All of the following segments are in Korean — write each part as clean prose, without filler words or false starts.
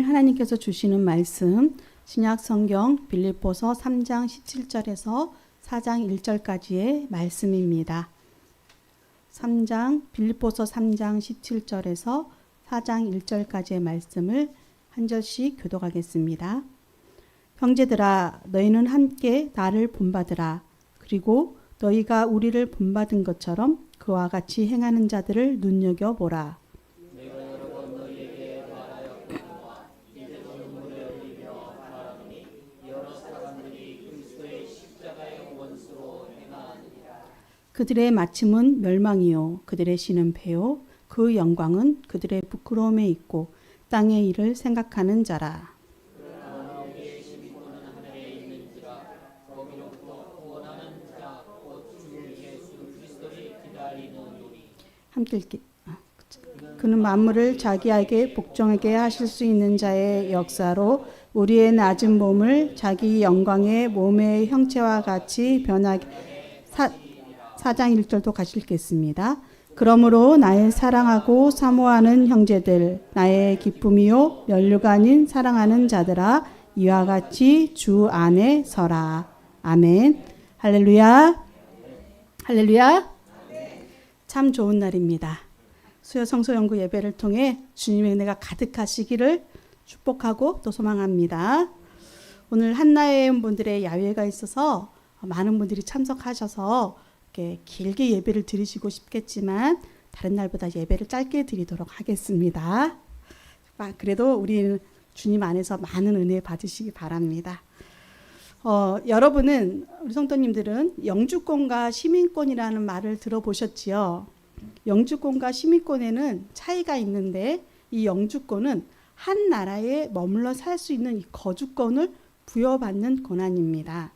하나님께서 주시는 말씀 신약 성경 빌립보서 3장 17절에서 4장 1절까지의 말씀입니다. 빌립보서 3장 17절에서 4장 1절까지의 말씀을 한 절씩 교독하겠습니다. 형제들아, 너희는 함께 나를 본받으라. 그리고 너희가 우리를 본받은 것처럼 그와 같이 행하는 자들을 눈여겨보라. 그들의 마침은 멸망이요 그들의 신은 패요 그 영광은 그들의 부끄러움에 있고 땅의 일을 생각하는 자라. 함께 읽기. 그는 만물을 자기에게 복종하게 하실 수 있는 자의 역사로 우리의 낮은 몸을 자기 영광의 몸의 형체와 같이 변하게 4장 1절도 같이 읽겠습니다. 그러므로 나의 사랑하고 사모하는 형제들, 나의 기쁨이요 면류가 아닌 사랑하는 자들아, 이와 같이 주 안에 서라. 아멘. 할렐루야. 할렐루야. 참 좋은 날입니다. 수요 성소 연구 예배를 통해 주님의 은혜가 가득하시기를 축복하고 또 소망합니다. 오늘 한나의 분들의 야외가 있어서 많은 분들이 참석하셔서 이렇게 길게 예배를 드리시고 싶겠지만 다른 날보다 예배를 짧게 드리도록 하겠습니다. 그래도 우리는 주님 안에서 많은 은혜 받으시기 바랍니다. 여러분은 우리 성도님들은 영주권과 시민권이라는 말을 들어보셨지요? 영주권과 시민권에는 차이가 있는데 이 영주권은 한 나라에 머물러 살 수 있는 이 거주권을 부여받는 권한입니다.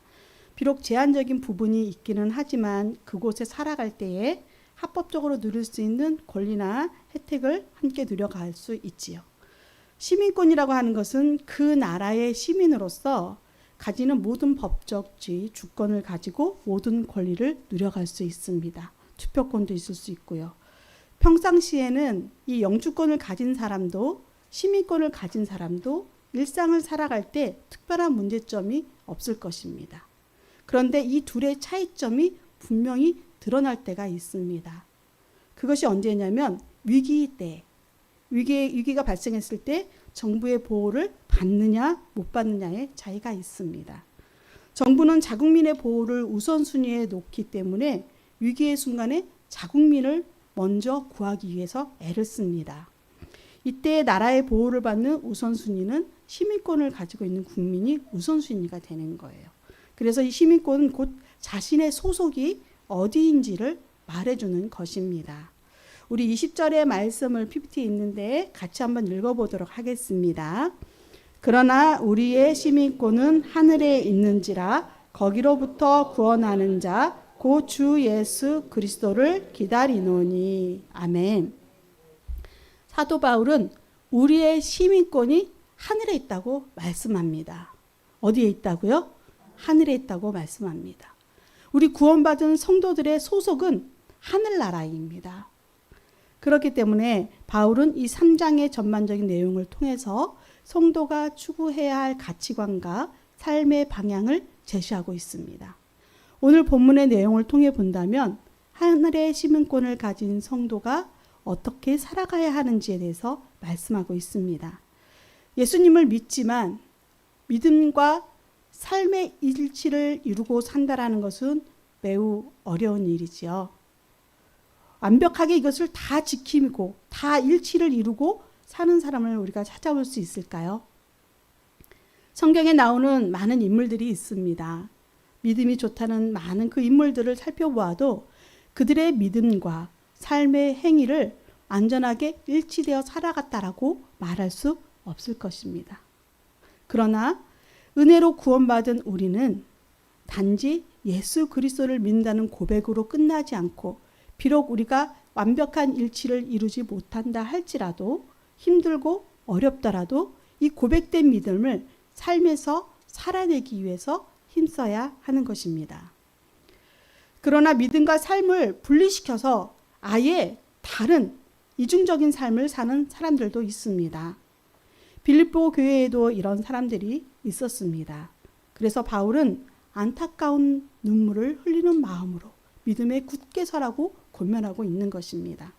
비록 제한적인 부분이 있기는 하지만 그곳에 살아갈 때에 합법적으로 누릴 수 있는 권리나 혜택을 함께 누려갈 수 있지요. 시민권이라고 하는 것은 그 나라의 시민으로서 가지는 모든 법적 지위, 주권을 가지고 모든 권리를 누려갈 수 있습니다. 투표권도 있을 수 있고요. 평상시에는 이 영주권을 가진 사람도 시민권을 가진 사람도 일상을 살아갈 때 특별한 문제점이 없을 것입니다. 그런데 이 둘의 차이점이 분명히 드러날 때가 있습니다. 그것이 언제냐면 위기 때, 위기가 발생했을 때 정부의 보호를 받느냐 못 받느냐의 차이가 있습니다. 정부는 자국민의 보호를 우선순위에 놓기 때문에 위기의 순간에 자국민을 먼저 구하기 위해서 애를 씁니다. 이때 나라의 보호를 받는 우선순위는 시민권을 가지고 있는 국민이 우선순위가 되는 거예요. 그래서 이 시민권은 곧 자신의 소속이 어디인지를 말해주는 것입니다. 우리 20절의 말씀을 PPT에 있는데 같이 한번 읽어보도록 하겠습니다. 그러나 우리의 시민권은 하늘에 있는지라 거기로부터 구원하는 자 곧 주 예수 그리스도를 기다리노니. 아멘. 사도 바울은 우리의 시민권이 하늘에 있다고 말씀합니다. 어디에 있다고요? 하늘에 있다고 말씀합니다. 우리 구원받은 성도들의 소속은 하늘나라입니다. 그렇기 때문에 바울은 이 3장의 전반적인 내용을 통해서 성도가 추구해야 할 가치관과 삶의 방향을 제시하고 있습니다. 오늘 본문의 내용을 통해 본다면 하늘의 시민권을 가진 성도가 어떻게 살아가야 하는지에 대해서 말씀하고 있습니다. 예수님을 믿지만 믿음과 삶의 일치를 이루고 산다라는 것은 매우 어려운 일이지요. 완벽하게 이것을 다 지키고 다 일치를 이루고 사는 사람을 우리가 찾아볼 수 있을까요? 성경에 나오는 많은 인물들이 있습니다. 믿음이 좋다는 많은 그 인물들을 살펴보아도 그들의 믿음과 삶의 행위를 완전하게 일치되어 살아갔다라고 말할 수 없을 것입니다. 그러나 은혜로 구원받은 우리는 단지 예수 그리스도를 믿는다는 고백으로 끝나지 않고 비록 우리가 완벽한 일치를 이루지 못한다 할지라도 힘들고 어렵더라도 이 고백된 믿음을 삶에서 살아내기 위해서 힘써야 하는 것입니다. 그러나 믿음과 삶을 분리시켜서 아예 다른 이중적인 삶을 사는 사람들도 있습니다. 빌립보 교회에도 이런 사람들이 있었습니다. 그래서 바울은 안타까운 눈물을 흘리는 마음으로 믿음에 굳게 서라고 권면하고 있는 것입니다.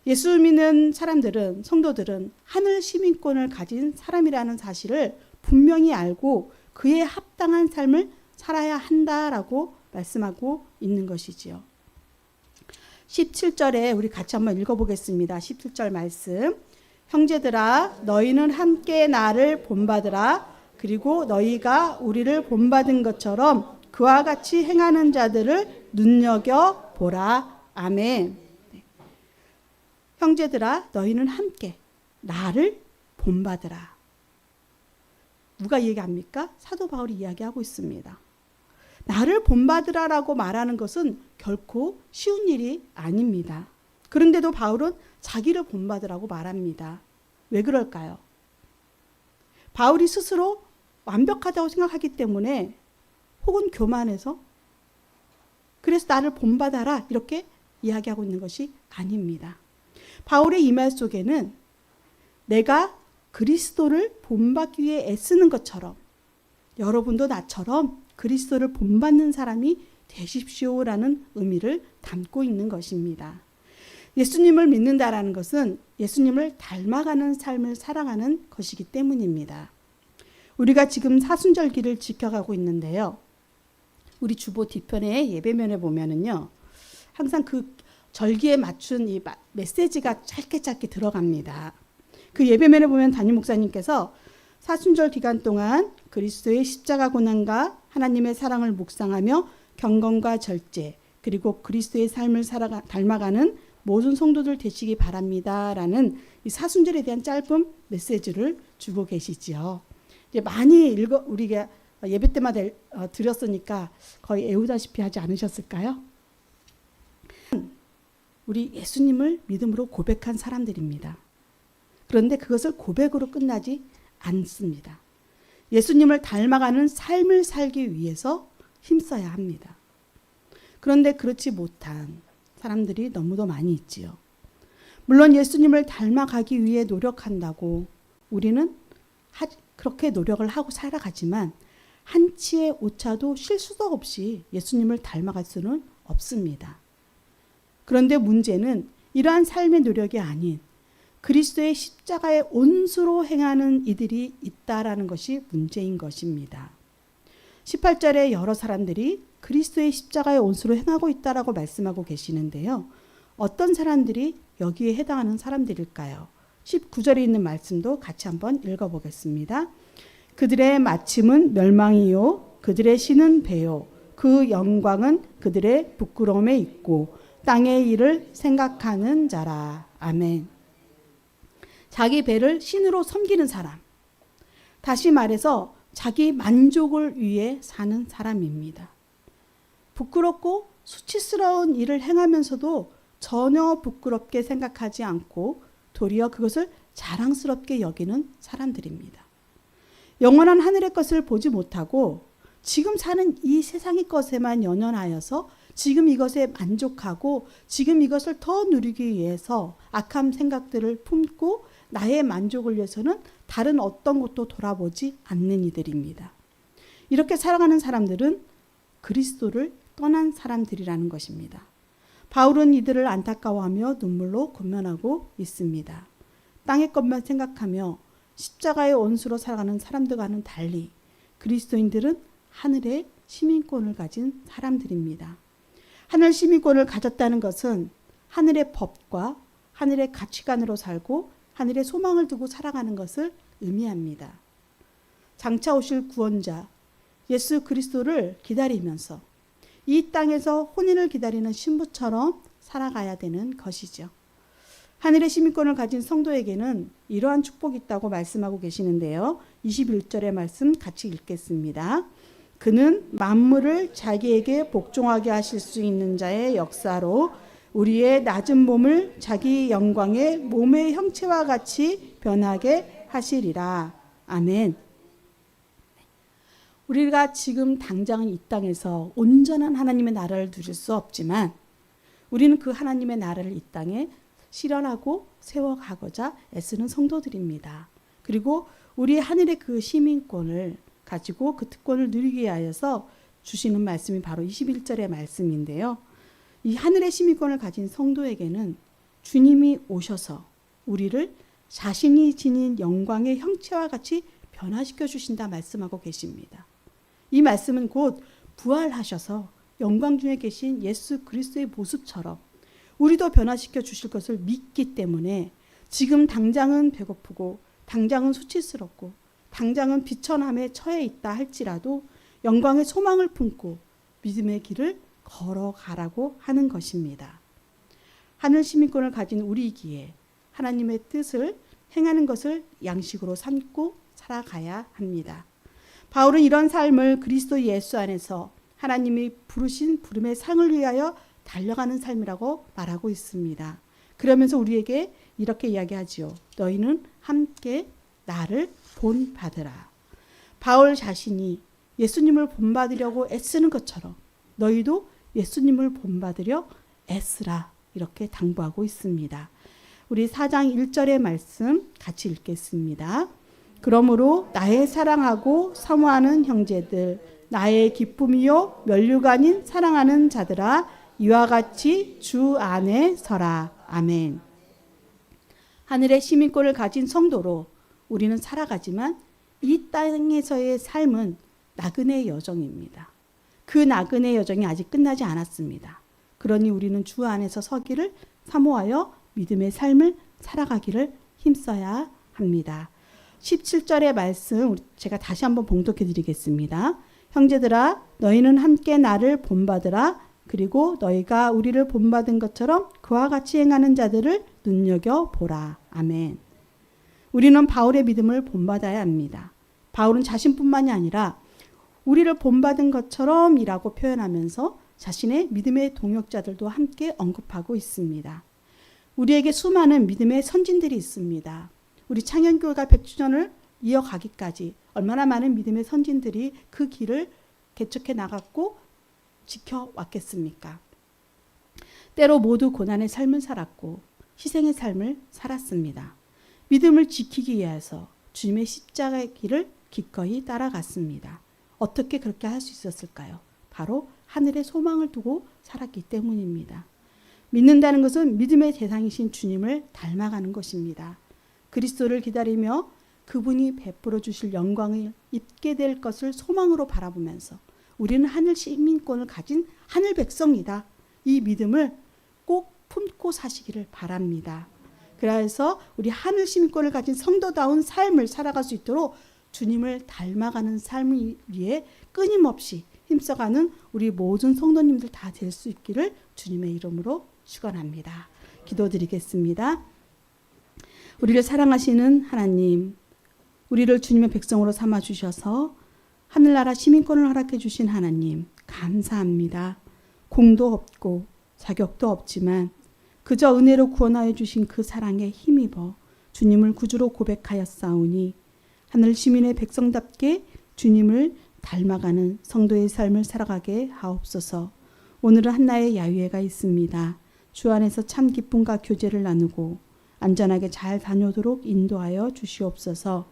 예수 믿는 사람들은, 성도들은 하늘 시민권을 가진 사람이라는 사실을 분명히 알고 그에 합당한 삶을 살아야 한다라고 말씀하고 있는 것이지요. 17절에 우리 같이 한번 읽어보겠습니다. 17절 말씀. 형제들아, 너희는 함께 나를 본받으라. 그리고 너희가 우리를 본받은 것처럼 그와 같이 행하는 자들을 눈여겨보라. 아멘. 형제들아, 너희는 함께 나를 본받으라. 누가 얘기합니까? 사도 바울이 이야기하고 있습니다. 나를 본받으라라고 말하는 것은 결코 쉬운 일이 아닙니다. 그런데도 바울은 자기를 본받으라고 말합니다. 왜 그럴까요? 바울이 스스로 완벽하다고 생각하기 때문에, 혹은 교만해서, 그래서 나를 본받아라 이렇게 이야기하고 있는 것이 아닙니다. 바울의 이 말 속에는 내가 그리스도를 본받기 위해 애쓰는 것처럼 여러분도 나처럼 그리스도를 본받는 사람이 되십시오라는 의미를 담고 있는 것입니다. 예수님을 믿는다라는 것은 예수님을 닮아가는 삶을 살아가는 것이기 때문입니다. 우리가 지금 사순절기를 지켜가고 있는데요. 우리 주보 뒤편에 예배면에 보면은요, 항상 그 절기에 맞춘 이 메시지가 짧게 들어갑니다. 그 예배면에 보면 담임 목사님께서 사순절 기간 동안 그리스도의 십자가 고난과 하나님의 사랑을 묵상하며 경건과 절제, 그리고 그리스도의 삶을 닮아가는 모든 성도들 되시기 바랍니다라는 이 사순절에 대한 짧은 메시지를 주고 계시지요. 이제 많이 우리가 예배 때마다 드렸으니까 거의 애우다시피 하지 않으셨을까요? 우리 예수님을 믿음으로 고백한 사람들입니다. 그런데 그것을 고백으로 끝나지 않습니다. 예수님을 닮아가는 삶을 살기 위해서 힘써야 합니다. 그런데 그렇지 못한 사람들이 너무도 많이 있지요. 물론 예수님을 닮아가기 위해 노력한다고 우리는 그렇게 노력을 하고 살아가지만 한 치의 오차도 실수도 없이 예수님을 닮아갈 수는 없습니다. 그런데 문제는 이러한 삶의 노력이 아닌 그리스도의 십자가의 온수로 행하는 이들이 있다라는 것이 문제인 것입니다. 18절에 여러 사람들이 그리스도의 십자가의 온수로 행하고 있다라고 말씀하고 계시는데요. 어떤 사람들이 여기에 해당하는 사람들일까요? 19절에 있는 말씀도 같이 한번 읽어보겠습니다. 그들의 마침은 멸망이요 그들의 신은 배요 그 영광은 그들의 부끄러움에 있고 땅의 일을 생각하는 자라. 아멘. 자기 배를 신으로 섬기는 사람, 다시 말해서 자기 만족을 위해 사는 사람입니다. 부끄럽고 수치스러운 일을 행하면서도 전혀 부끄럽게 생각하지 않고 도리어 그것을 자랑스럽게 여기는 사람들입니다. 영원한 하늘의 것을 보지 못하고 지금 사는 이 세상의 것에만 연연하여서 지금 이것에 만족하고 지금 이것을 더 누리기 위해서 악한 생각들을 품고 나의 만족을 위해서는 다른 어떤 것도 돌아보지 않는 이들입니다. 이렇게 살아가는 사람들은 그리스도를 떠난 사람들이라는 것입니다. 바울은 이들을 안타까워하며 눈물로 권면하고 있습니다. 땅의 것만 생각하며 십자가의 온수로 살아가는 사람들과는 달리 그리스도인들은 하늘의 시민권을 가진 사람들입니다. 하늘 시민권을 가졌다는 것은 하늘의 법과 하늘의 가치관으로 살고 하늘의 소망을 두고 살아가는 것을 의미합니다. 장차 오실 구원자 예수 그리스도를 기다리면서 이 땅에서 혼인을 기다리는 신부처럼 살아가야 되는 것이죠. 하늘의 시민권을 가진 성도에게는 이러한 축복이 있다고 말씀하고 계시는데요. 21절의 말씀 같이 읽겠습니다. 그는 만물을 자기에게 복종하게 하실 수 있는 자의 역사로 우리의 낮은 몸을 자기 영광의 몸의 형체와 같이 변하게 하시리라. 아멘. 우리가 지금 당장 이 땅에서 온전한 하나님의 나라를 누릴 수 없지만 우리는 그 하나님의 나라를 이 땅에 실현하고 세워가고자 애쓰는 성도들입니다. 그리고 우리 하늘의 그 시민권을 가지고 그 특권을 누리게 하여서 주시는 말씀이 바로 21절의 말씀인데요. 이 하늘의 시민권을 가진 성도에게는 주님이 오셔서 우리를 자신이 지닌 영광의 형체와 같이 변화시켜 주신다 말씀하고 계십니다. 이 말씀은 곧 부활하셔서 영광 중에 계신 예수 그리스도의 모습처럼 우리도 변화시켜 주실 것을 믿기 때문에 지금 당장은 배고프고 당장은 수치스럽고 당장은 비천함에 처해 있다 할지라도 영광의 소망을 품고 믿음의 길을 걸어가라고 하는 것입니다. 하늘 시민권을 가진 우리이기에 하나님의 뜻을 행하는 것을 양식으로 삼고 살아가야 합니다. 바울은 이런 삶을 그리스도 예수 안에서 하나님이 부르신 부름의 상을 위하여 달려가는 삶이라고 말하고 있습니다. 그러면서 우리에게 이렇게 이야기하지요. 너희는 함께 나를 본받으라. 바울 자신이 예수님을 본받으려고 애쓰는 것처럼 너희도 예수님을 본받으려 애쓰라 이렇게 당부하고 있습니다. 우리 4장 1절의 말씀 같이 읽겠습니다. 그러므로 나의 사랑하고 사모하는 형제들, 나의 기쁨이요 면류가 아닌 사랑하는 자들아, 이와 같이 주 안에 서라. 아멘. 하늘의 시민권을 가진 성도로 우리는 살아가지만 이 땅에서의 삶은 나그네의 여정입니다. 그 나그네의 여정이 아직 끝나지 않았습니다. 그러니 우리는 주 안에서 서기를 사모하여 믿음의 삶을 살아가기를 힘써야 합니다. 17절의 말씀 제가 다시 한번 봉독해 드리겠습니다. 형제들아 너희는 함께 나를 본받으라. 그리고 너희가 우리를 본받은 것처럼 그와 같이 행하는 자들을 눈여겨보라. 아멘. 우리는 바울의 믿음을 본받아야 합니다. 바울은 자신뿐만이 아니라 우리를 본받은 것처럼 이라고 표현하면서 자신의 믿음의 동역자들도 함께 언급하고 있습니다. 우리에게 수많은 믿음의 선진들이 있습니다. 우리 창현교회가 100주년을 이어가기까지 얼마나 많은 믿음의 선진들이 그 길을 개척해 나갔고 지켜왔겠습니까? 때로 모두 고난의 삶을 살았고 희생의 삶을 살았습니다. 믿음을 지키기 위해서 주님의 십자가의 길을 기꺼이 따라갔습니다. 어떻게 그렇게 할 수 있었을까요? 바로 하늘의 소망을 두고 살았기 때문입니다. 믿는다는 것은 믿음의 대상이신 주님을 닮아가는 것입니다. 그리스도를 기다리며 그분이 베풀어 주실 영광을 입게 될 것을 소망으로 바라보면서 우리는 하늘 시민권을 가진 하늘 백성이다. 이 믿음을 꼭 품고 사시기를 바랍니다. 그래서 우리 하늘 시민권을 가진 성도다운 삶을 살아갈 수 있도록 주님을 닮아가는 삶을 위해 끊임없이 힘써가는 우리 모든 성도님들 다 될 수 있기를 주님의 이름으로 축원합니다. 기도드리겠습니다. 우리를 사랑하시는 하나님, 우리를 주님의 백성으로 삼아 주셔서 하늘나라 시민권을 허락해 주신 하나님 감사합니다. 공도 없고 자격도 없지만 그저 은혜로 구원하여 주신 그 사랑에 힘입어 주님을 구주로 고백하였사오니 하늘 시민의 백성답게 주님을 닮아가는 성도의 삶을 살아가게 하옵소서. 오늘은 한나의 야유회가 있습니다. 주 안에서 참 기쁨과 교제를 나누고 안전하게 잘 다녀오도록 인도하여 주시옵소서.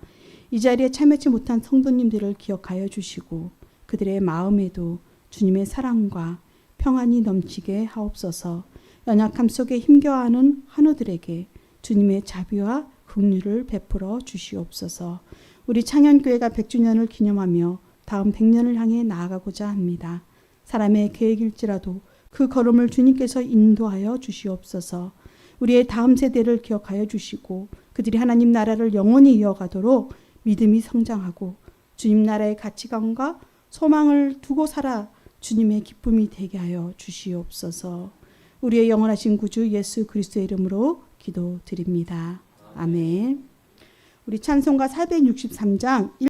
이 자리에 참여치 못한 성도님들을 기억하여 주시고 그들의 마음에도 주님의 사랑과 평안이 넘치게 하옵소서. 연약함 속에 힘겨워하는 환우들에게 주님의 자비와 긍휼을 베풀어 주시옵소서. 우리 창현교회가 100주년을 기념하며 다음 100년을 향해 나아가고자 합니다. 사람의 계획일지라도 그 걸음을 주님께서 인도하여 주시옵소서. 우리의 다음 세대를 기억하여 주시고 그들이 하나님 나라를 영원히 이어가도록 믿음이 성장하고 주님 나라의 가치관과 소망을 두고 살아 주님의 기쁨이 되게 하여 주시옵소서. 우리의 영원하신 구주 예수 그리스도의 이름으로 기도드립니다. 아멘. 우리 찬송가 463장